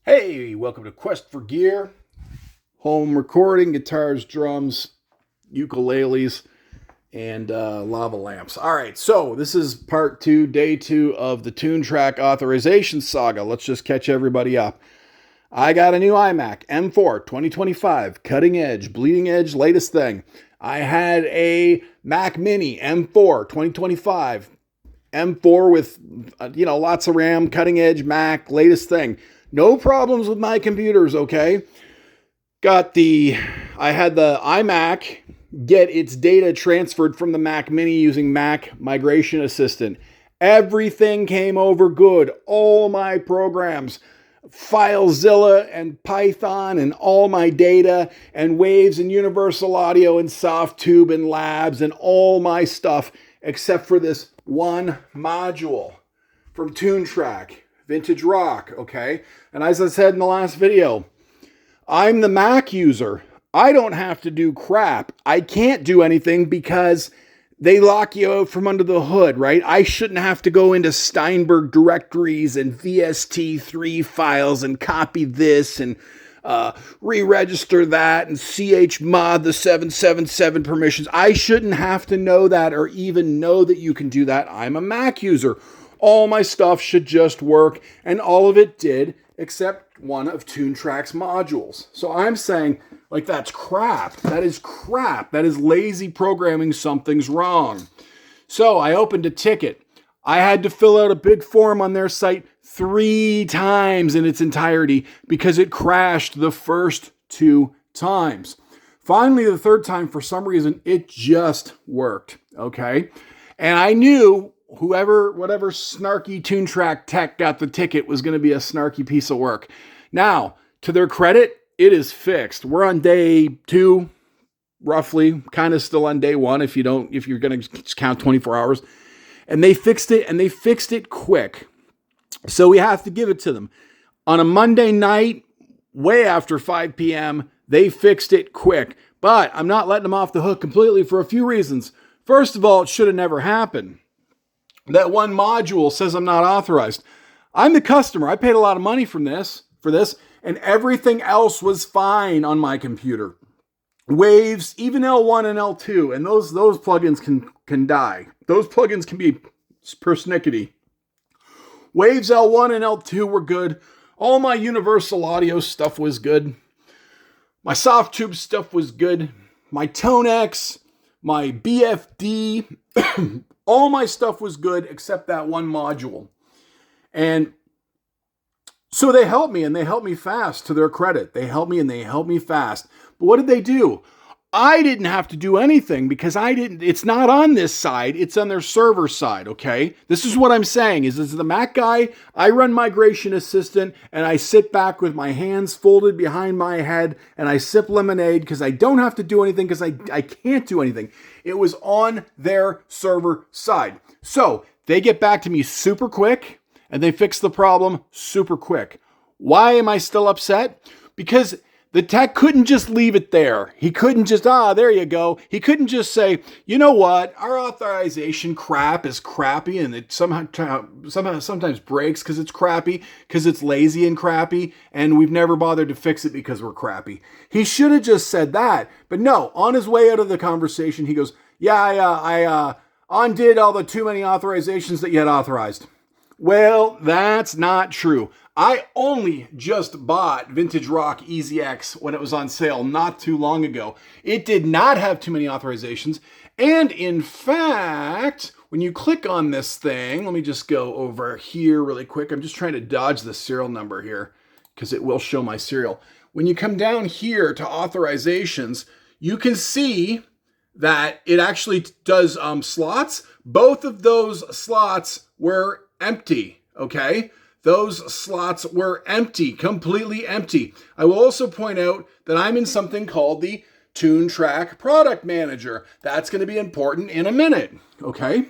Hey, welcome to Quest for Gear, home recording, guitars, drums, ukuleles, and lava lamps. All right, so this is part two, day two of the Toontrack authorization saga. Let's just catch everybody up. I got a new iMac M4 2025, cutting edge, bleeding edge, latest thing. I had a Mac Mini M4 2025, M4 with, lots of RAM, cutting edge Mac, latest thing. No problems with my computers, okay? I had the iMac get its data transferred from the Mac Mini using Mac Migration Assistant. Everything came over good. All my programs, FileZilla and Python and all my data and Waves and Universal Audio and Softtube and Labs and all my stuff except for this one module from Toontrack Vintage Rock, okay? And as I said in the last video, I'm the Mac user. I don't have to do crap. I can't do anything because they lock you out from under the hood, right? I shouldn't have to go into Steinberg directories and VST3 files and copy this and re-register that and chmod the 777 permissions. I shouldn't have to know that or even know that you can do that. I'm a Mac user. All my stuff should just work, and all of it did, except one of Toontrack's modules. So I'm saying, like, that's crap. That is crap. That is lazy programming. Something's wrong. So I opened a ticket. I had to fill out a big form on their site 3 times in its entirety because it crashed the first 2 times. Finally, the third time, for some reason, it just worked, okay? And I knew whatever snarky Toontrack tech got the ticket was going to be a snarky piece of work. Now, to their credit, it is fixed. We're on day 2, roughly, kind of still on day 1 if you're going to count 24 hours. And they fixed it, and they fixed it quick. So we have to give it to them. On a Monday night, way after 5 p.m., they fixed it quick. But I'm not letting them off the hook completely for a few reasons. First of all, it should have never happened. That one module says I'm not authorized. I'm the customer. I paid a lot of money for this, and everything else was fine on my computer. Waves, even L1 and L2, and those plugins can die. Those plugins can be persnickety. Waves L1 and L2 were good. All my Universal Audio stuff was good. My Softtube stuff was good. My Tonex, my BFD, all my stuff was good except that one module. And so they helped me, and they helped me fast, to their credit. They helped me, and they helped me fast. But what did they do? I didn't have to do anything because it's not on this side. It's on their server side, okay? This is what I'm saying is as the Mac guy, I run Migration Assistant, and I sit back with my hands folded behind my head, and I sip lemonade because I don't have to do anything because I can't do anything. It was on their server side. So they get back to me super quick, and they fix the problem super quick. Why am I still upset? Because the tech couldn't just leave it there. He couldn't just, there you go. He couldn't just say, you know what, our authorization crap is crappy and it sometimes breaks because it's crappy, because it's lazy and crappy, and we've never bothered to fix it because we're crappy. He should have just said that. But no, on his way out of the conversation, he goes, I undid all the too many authorizations that you had authorized. Well, that's not true. I only just bought Vintage Rock EZX when it was on sale not too long ago. It did not have too many authorizations. And in fact, when you click on this thing, let me just go over here really quick. I'm just trying to dodge the serial number here because it will show my serial. When you come down here to authorizations, you can see that it actually does slots. Both of those slots were empty, okay? Those slots were empty, completely empty. I will also point out that I'm in something called the Toontrack Product Manager. That's going to be important in a minute, okay?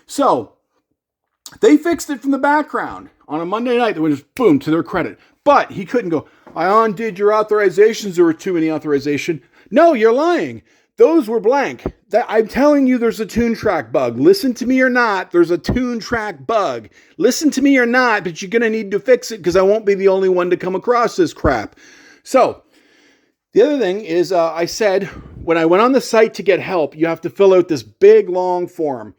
So they fixed it from the background on a Monday night. That was just boom, to their credit. But he couldn't go, I undid your authorizations. There were too many authorization. No, you're lying. Those were blank. I'm telling you, there's a Toontrack bug. Listen to me or not, there's a Toontrack bug. Listen to me or not, but you're going to need to fix it because I won't be the only one to come across this crap. So the other thing is I said when I went on the site to get help, you have to fill out this big, long form.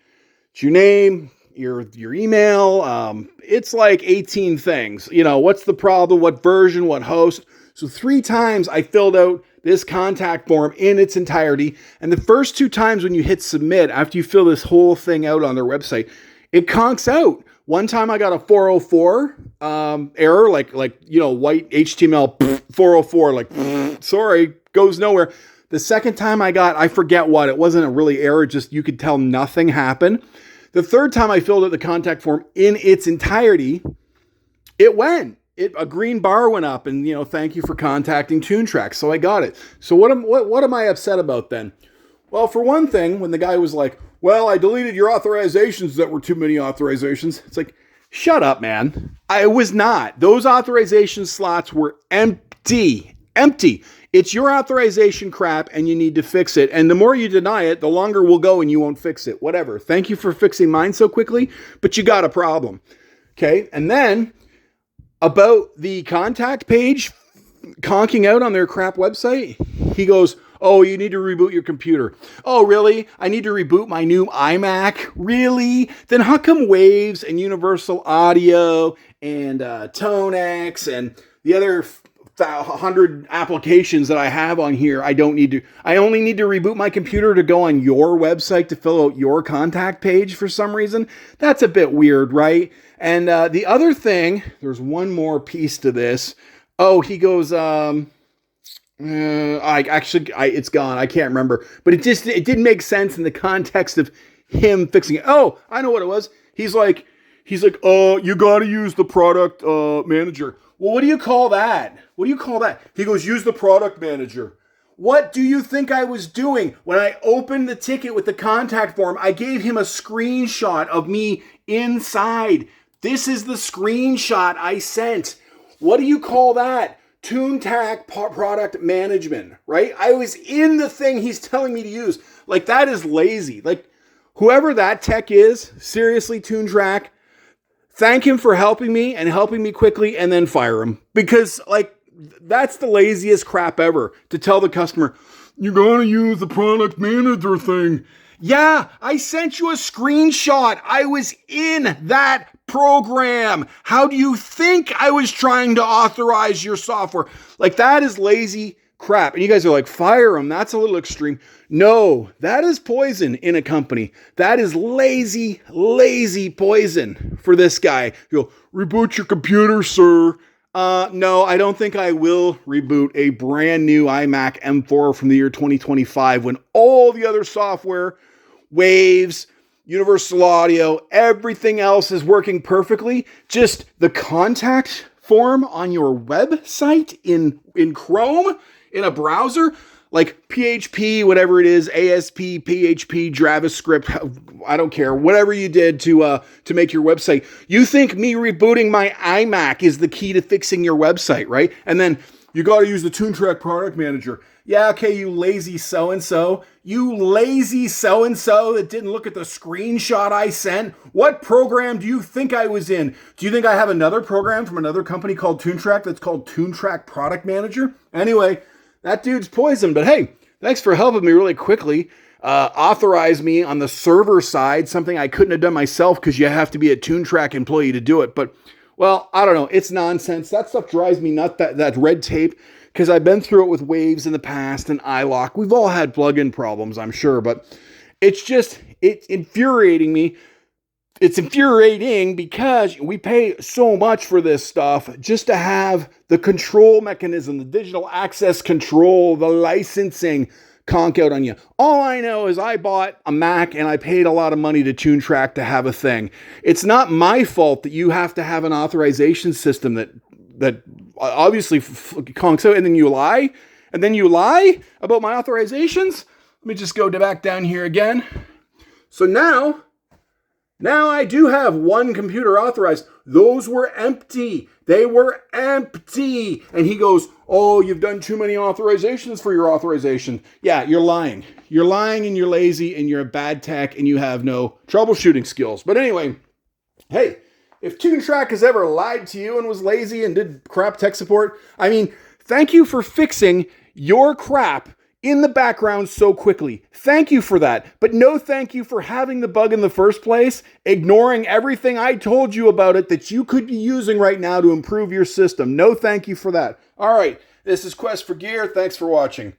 It's your name, your email. It's like 18 things. You know, what's the problem, what version, what host. So 3 times I filled out this contact form in its entirety. And the first 2 times when you hit submit, after you fill this whole thing out on their website, it conks out. One time I got a 404 error, like white HTML 404, like sorry, goes nowhere. The second time I forget what, it wasn't a really error, just you could tell nothing happened. The third time I filled out the contact form in its entirety, it went. A green bar went up and, thank you for contacting Toontrack. So I got it. So what am I upset about then? Well, for one thing, when the guy was like, well, I deleted your authorizations that were too many authorizations. It's like, shut up, man. I was not. Those authorization slots were empty. Empty. It's your authorization crap and you need to fix it. And the more you deny it, the longer we'll go and you won't fix it. Whatever. Thank you for fixing mine so quickly, but you got a problem. Okay. And then about the contact page conking out on their crap website, he goes, oh, you need to reboot your computer. Oh, really? I need to reboot my new iMac? Really? Then how come Waves and Universal Audio and ToneX and the other 100 applications that I have on here, I only need to reboot my computer to go on your website to fill out your contact page for some reason? That's a bit weird, right? And the other thing, there's one more piece to this. Oh, he goes, it's gone. I can't remember, but it didn't make sense in the context of him fixing it. Oh, I know what it was. He's like, you got to use the product manager. Well, what do you call that? What do you call that? He goes, use the product manager. What do you think I was doing? When I opened the ticket with the contact form, I gave him a screenshot of me inside. This is the screenshot I sent. What do you call that? Toontrack product management, right? I was in the thing he's telling me to use. Like, that is lazy. Like, whoever that tech is, seriously, Toontrack, thank him for helping me and helping me quickly and then fire him. Because, like, that's the laziest crap ever to tell the customer, you're going to use the product manager thing. Yeah, I sent you a screenshot. I was in that program. How do you think I was trying to authorize your software? Like, that is lazy crap. And you guys are like, fire him. That's a little extreme. No, that is poison in a company. That is lazy poison for this guy. You'll reboot your computer, sir. No, I don't think I will reboot a brand new iMac M4 from the year 2025 when all the other software, Waves, Universal Audio, everything else is working perfectly. Just the contact form on your website in Chrome, in a browser, like PHP, whatever it is, ASP, PHP, JavaScript, I don't care, whatever you did to make your website. You think me rebooting my iMac is the key to fixing your website, right? And then you got to use the Toontrack product manager. Yeah, okay, you lazy so-and-so. You lazy so-and-so that didn't look at the screenshot I sent. What program do you think I was in? Do you think I have another program from another company called Toontrack that's called Toontrack Product Manager? Anyway, that dude's poison. But hey, thanks for helping me really quickly. Authorize me on the server side, something I couldn't have done myself because you have to be a Toontrack employee to do it. But, well, I don't know. It's nonsense. That stuff drives me nuts, that red tape. Because I've been through it with Waves in the past and iLok. We've all had plugin problems, I'm sure, but it's infuriating me. It's infuriating because we pay so much for this stuff just to have the control mechanism, the digital access control, the licensing conk out on you. All I know is I bought a Mac and I paid a lot of money to Toontrack to have a thing. It's not my fault that you have to have an authorization system that obviously conks out, and then you lie about my authorizations. Let me just go back down here again. So now Now I do have one computer authorized. Those were empty. They were empty. And he goes, oh, you've done too many authorizations for your authorization. Yeah, you're lying. You're lying and you're lazy and you're a bad tech and you have no troubleshooting skills. But anyway, hey, if Toontrack has ever lied to you and was lazy and did crap tech support, I mean, thank you for fixing your crap in the background so quickly. Thank you for that. But no thank you for having the bug in the first place, ignoring everything I told you about it that you could be using right now to improve your system. No thank you for that. All right, this is Quest for Gear. Thanks for watching.